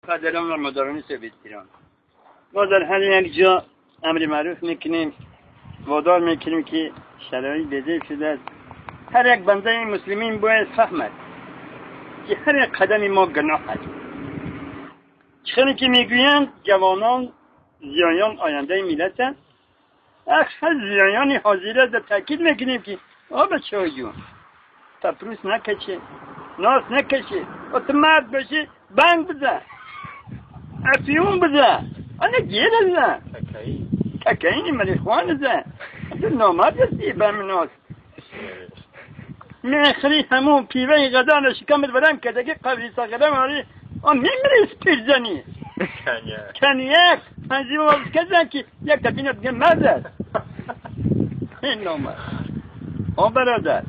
قدران و مدارانی سویت ایران. ما در هر یک جا امر معروف میکنیم، وادار میکنیم که شرایط به‌جای شده است. هر یک بنده مسلمین باید فهمد که هر یک قدم ما گناه است. چون که میگویند جوانان زیایان آینده ملت است، اکثر زیایان حاضر است. تاکید میکنیم که بچه‌ها جون تپروس نکشه، ناس نکشه، اتمرد بشه، بند بزن، افیون بزن، آنه گیر بزن، تکایی مریخوان بزن. تو نامرد هستی برمناس میخری همون پیوه غدان شکمت برم کده که قبلی ساقرم آری میمری سپیر زنی کنیک منزیم آبز کزن که یک تبینه بگه مرد است. این نامرد برادر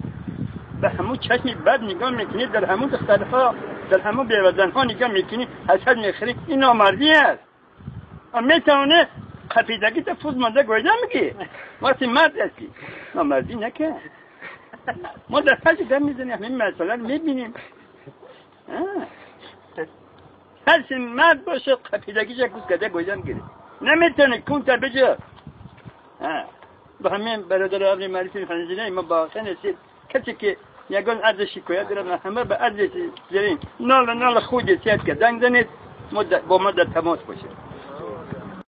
به همون چشمی بد نگاه میکنی، در همون دخترها در همون بیوزنها نگاه میکنی، حسد میخری، این نامردی است. میتونه خفیدگی تا فوز مانده گویده میگی وقتی مرد هستی نامردی نکن. ما در فرش دم میزنیم همین مسئله رو میبینیم. هرچی مرد باشه خفیدگیش یک روز کده گویده میگیره، نمیتونه کون تا بجا. با همین برادر عبری معرفی خنزیره ما با حسن هستید کسی که یگان عرض شکایت دارم همه به عرض زیرین نال خودی سیاد که دنگ زنید با ما در تماس باشه.